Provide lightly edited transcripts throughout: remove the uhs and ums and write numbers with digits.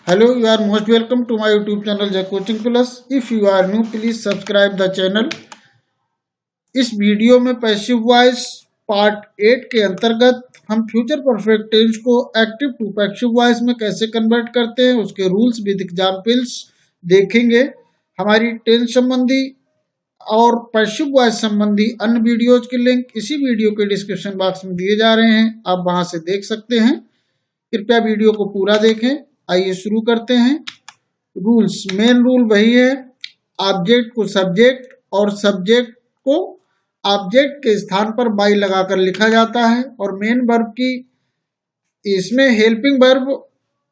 Hello, you are most welcome to my YouTube channel Jai Coaching Plus. If you are new, please subscribe the channel. इस video में passive voice part 8 के अंतर्गत हम future perfect tense को active to passive voice में कैसे convert करते हैं उसके रूल्स विद एग्जाम्पल्स देखेंगे। हमारी टेंस संबंधी और पैसिव वॉइस संबंधी अन्य वीडियोज के लिंक इसी वीडियो के डिस्क्रिप्शन बॉक्स में दिए जा रहे हैं, आप वहां से देख सकते हैं। कृपया वीडियो को पूरा देखें। आइए शुरू करते हैं। रूल्स, मेन रूल वही है, ऑब्जेक्ट को सब्जेक्ट और सब्जेक्ट को ऑब्जेक्ट के स्थान पर बाई लगाकर लिखा जाता है। और मेन वर्ब की इसमें helping verb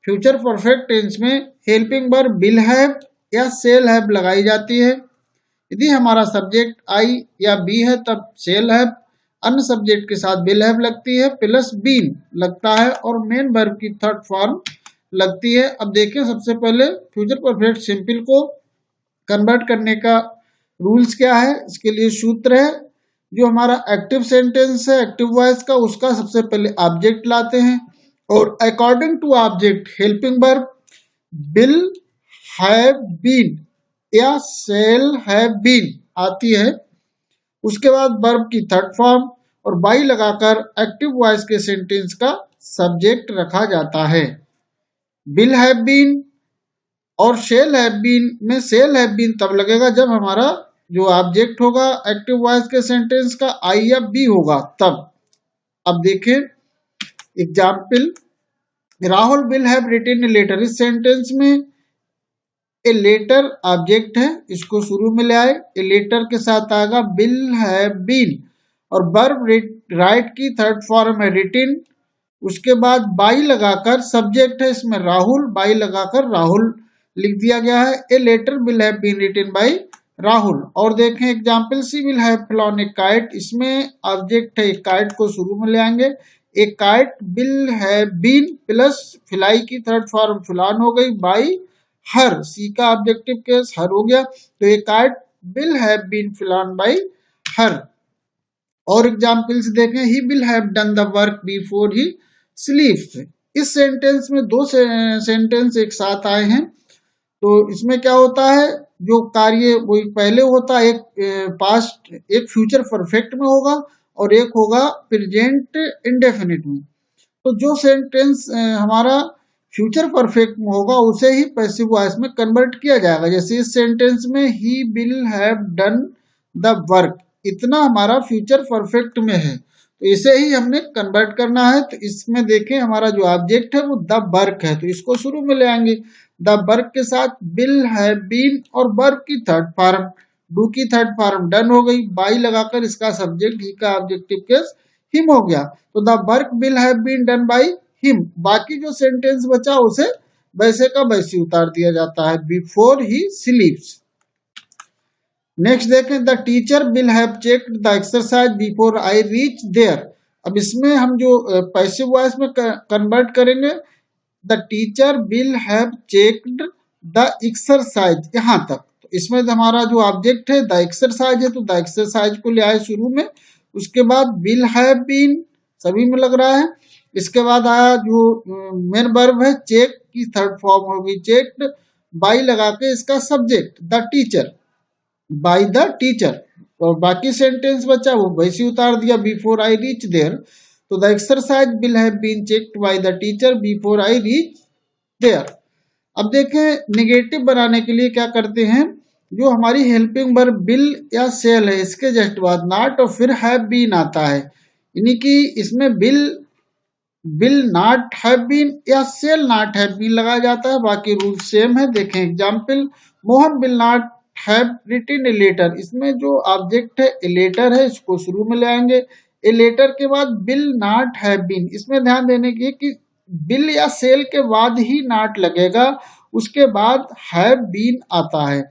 future perfect tense में हेल्पिंग वर्ब विल हैव या शेल हैव लगाई जाती है। यदि हमारा सब्जेक्ट आई या बी है तब शेल हैव, अन्य सब्जेक्ट के साथ विल हैव लगती है प्लस बीन लगता है और मेन वर्ब की थर्ड फॉर्म लगती है। अब देखिए, सबसे पहले फ्यूचर परफेक्ट सिंपल को कन्वर्ट करने का रूल्स क्या है। इसके लिए सूत्र है, जो हमारा एक्टिव सेंटेंस है एक्टिव वॉइस का, उसका सबसे पहले ऑब्जेक्ट लाते हैं और according to object helping verb will have been या शेल हैव बीन आती है। उसके बाद वर्ब की थर्ड फॉर्म और बाई लगाकर एक्टिव वॉइस के सेंटेंस का सब्जेक्ट रखा जाता है। विल हैव बीन और शेल हैव बीन में शेल हैव बीन तब लगेगा जब हमारा जो ऑब्जेक्ट होगा एक्टिव वॉइस के सेंटेंस का आई या बी होगा तब। अब देखें example, Rahul will have written a letter. इस सेंटेंस में ए लेटर ऑब्जेक्ट है, इसको शुरू में ले आए, ए लेटर के साथ आएगा विल हैव बीन और वर्ब राइट की थर्ड फॉर्म है रिटन। उसके बाद बाई लगाकर सब्जेक्ट है इसमें राहुल, बाई लगाकर राहुल लिख दिया गया है। A letter will have been written by Rahul. और देखें example, she will have flown a kite. इसमें ऑब्जेक्ट है काइट को शुरू में ले आएंगे। A kite will have been plus fly की थर्ड फॉर्म फ्लॉन हो गई बाई हर, सी का ऑब्जेक्टिव केस हर हो गया, तो a kite will have been flown by her. और एग्जाम्पल्स देखें, he will have done the work before he sleeps. इस सेंटेंस में दो सेंटेंस एक साथ आए हैं, तो इसमें क्या होता है, जो कार्य वो पहले होता है, एक पास्ट एक फ्यूचर परफेक्ट में होगा और एक होगा प्रेजेंट इंडेफिनिट में। तो जो सेंटेंस हमारा फ्यूचर परफेक्ट में होगा उसे ही पैसिव वॉइस में कन्वर्ट किया जाएगा। जैसे इस सेंटेंस में ही will have done the work, इतना हमारा फ्यूचर परफेक्ट में है, तो इसे ही हमने कन्वर्ट करना है। तो इसमें देखें हमारा जो ऑब्जेक्ट है वो द वर्क है, तो इसको शुरू में ले आएंगे, द वर्क के साथ विल हैव बीन और वर्ब की थर्ड फॉर्म, डू की थर्ड फॉर्म डन हो गई, बाई लगाकर इसका सब्जेक्ट ही का ऑब्जेक्टिव केस हिम हो गया, तो the work will have been done by him. बाकी जो सेंटेंस बचा उसे वैसे का वैसे उतार दिया जाता है, बिफोर ही स्लीप्स। नेक्स्ट देखें, the teacher will have checked the exercise before I reach there. अब इसमें हम जो पैसिव वॉइस में कन्वर्ट करेंगे, the teacher will have checked the exercise, यहां तक। तो इसमें हमारा जो ऑब्जेक्ट है द एक्सरसाइज है, तो द एक्सरसाइज को ले आए शुरू में। उसके बाद विल हैव बीन सभी में लग रहा है। इसके बाद आया जो मेन वर्ब है चेक की थर्ड फॉर्म होगी चेक्ड, बाई लगा के इसका subject the teacher by the teacher, और बाकी सेंटेंस बचा वो वैसे उतार दिया बिफोर आई रीच देयर। तो the exercise will have been checked by the teacher before I reach there. अब देखें नेगेटिव बनाने के लिए क्या करते हैं, जो हमारी हेल्पिंग वर्ब विल या शेल है इसके जस्ट बाद नॉट और फिर हैव बीन आता है, यानी कि इसमें विल नॉट हैव बीन या शेल नॉट हैव बीन लगाया जाता है, बाकी रूल सेम है। देखें example, Mohan will not have written a letter. इसमें जो ऑब्जेक्ट है ए लेटर है, इसको शुरू में ले आएंगे। ए लेटर के बाद विल नॉट हैव बीन, इसमें ध्यान देने की कि विल या सेल के बाद ही नॉट लगेगा, उसके बाद हैव बीन आता है।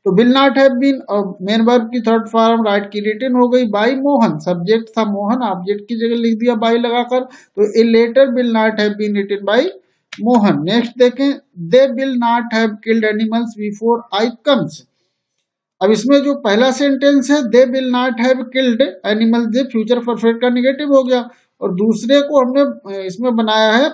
तो विल नॉट हैव बीन और मेन वर्ब की थर्ड फॉर्म राइट की रिटन हो गई बाई मोहन, सब्जेक्ट था मोहन, ऑब्जेक्ट की जगह लिख दिया बाई लगाकर, तो a letter will not have been written by Mohan. Next देखें, they will not have killed animals before I comes. अब इसमें जो पहला सेंटेंस है they will not have killed animals, the future perfect का नेगेटिव हो गया, और दूसरे को हमने इसमें बनाया है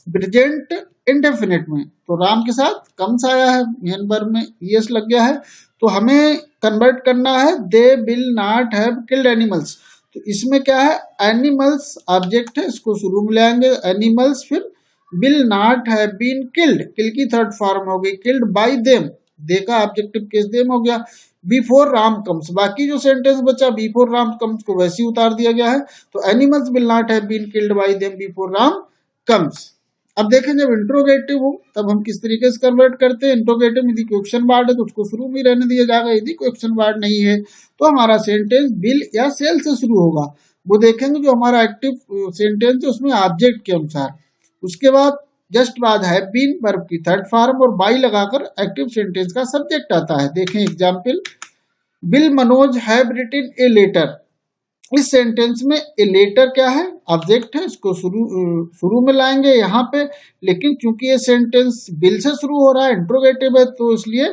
प्रेजेंट इंडेफिनिट में, तो राम के साथ कम्स आया है, मेन वर्ब में ईएस लग गया है, तो हमें कन्वर्ट करना है they will not have killed animals. तो इसमें क्या है, एनिमल्स ऑब्जेक्ट है, इसको शुरू में ले आएंगे एनिमल्स, फिर will not have been killed, kill की थर्ड फॉर्म हो गई किल्ड बाय देम, दे का ऑब्जेक्टिव केस देम हो गया, बिफोर राम कम्स, बाकी जो सेंटेंस बचा बिफोर राम कम्स को वैसे ही उतार दिया गया है, तो animals will not have been killed by them before Ram comes. अब देखें जब इंट्रोगेटिव हो तब हम किस तरीके से कन्वर्ट करते हैं, इंट्रोगेटिव यदि क्वेश्चन वर्ड है तो उसको शुरू में रहने दिया जाएगा, यदि क्वेश्चन वर्ड नहीं है तो हमारा सेंटेंस बिल या सेल से शुरू होगा। वो देखेंगे जो हमारा एक्टिव सेंटेंस है उसमें ऑब्जेक्ट के अनुसार, उसके बाद जस्ट बाद हैव बीन वर्ब की थर्ड फॉर्म और बाई लगाकर एक्टिव सेंटेंस का सब्जेक्ट आता है। देखें example, will Manoj have written a letter, इस सेंटेंस में ए लेटर क्या है, ऑब्जेक्ट है, इसको शुरू में लाएंगे यहाँ पे, लेकिन चूंकि ये सेंटेंस बिल से शुरू हो रहा है, इंट्रोगेटिव है, तो इसलिए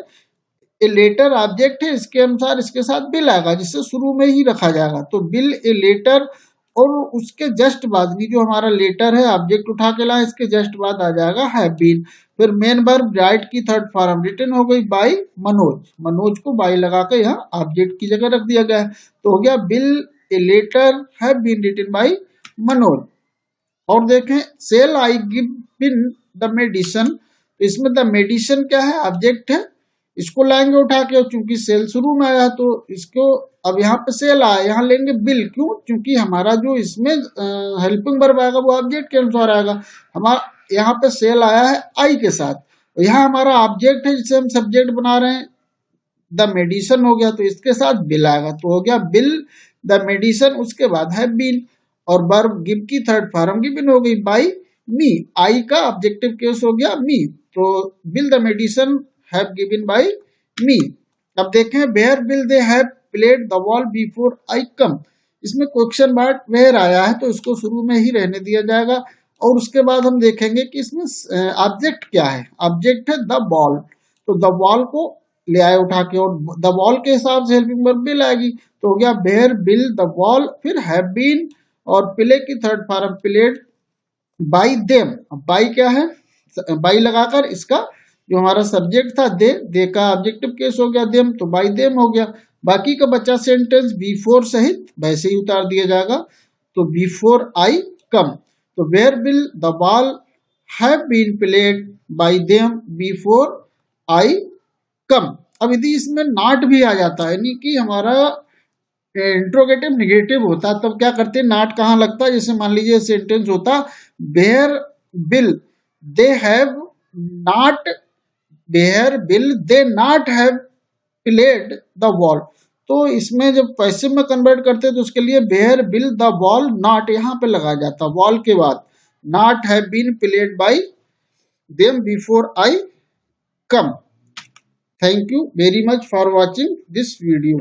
ए लेटर ऑब्जेक्ट है, इसके अनुसार इसके साथ बिल आएगा जिससे शुरू में ही रखा जाएगा, तो बिल ए लेटर, और उसके जस्ट बाद भी जो हमारा लेटर है ऑब्जेक्ट उठा के लाए, इसके जस्ट बाद आ जाएगा हैव बीन, फिर मेन वर्ब राइट की थर्ड फॉर्म रिटन हो गई बाय मनोज, मनोज को बाय लगा के यहाँ ऑब्जेक्ट की जगह रख दिया गया है, तो हो गया will a letter have been written by Manoj. और देखें shall I give in the medicine, इसमें द मेडिसन क्या है, ऑब्जेक्ट है, इसको लाएंगे उठा के, चूंकि सेल शुरू में आया तो इसको, अब यहाँ पे सेल आया, यहाँ लेंगे बिल, क्यों, क्योंकि हमारा जो इसमें हेल्पिंग वर्ब आएगा वो ऑब्जेक्ट के अनुसार आएगा, हमारा यहाँ पे सेल आया है आई के साथ, यहाँ हमारा ऑब्जेक्ट है जिसे हम सब्जेक्ट बना रहे हैं, द मेडिसन हो गया, तो इसके साथ बिल आएगा, तो हो गया बिल द मेडिसन, उसके बाद है बीन, और वर्ब गिव की थर्ड फॉर्म गिवन हो गई बाय मी, आई का ऑब्जेक्टिव केस हो गया मी, तो will the medicine have given by me. अब देखें where will they have played the ball before I come, इसमें क्वेश्चन मार्क वेयर आया है तो इसको शुरू में ही रहने दिया जाएगा, और उसके बाद हम देखेंगे कि इसमें ऑब्जेक्ट क्या है, ऑब्जेक्ट है द बॉल, तो द बॉल को ले आए उठा के, और द बॉल के हिसाब से हेल्पिंग वर्ब बिल आएगी, तो हो गया वेयर बिल द बॉल, फिर हैव बीन, और प्ले की third form played by them, by क्या है, बाय लगाकर इसका जो हमारा सब्जेक्ट था दे का ऑब्जेक्टिव केस हो गया देम, तो बाय देम हो गया, बाकी का बचा सेंटेंस बिफोर सहित वैसे ही उतार दिया जाएगा, तो बिफोर आई कम, तो where will the ball have been played by them before I come. अब यदि इसमें नॉट भी आ जाता है, यानी कि हमारा इंट्रोगेटिव निगेटिव होता, तब क्या करते हैं, नॉट कहाँ लगता है, जैसे मान लीजिए सेंटेंस होता where will they have not, where will they not have played the ball, तो इसमें जब पैसिव में कन्वर्ट करते हैं तो उसके लिए where will the ball not यहाँ पे लगा जाता, बॉल के बाद not have been played by them before I come. Thank you very much for watching this video.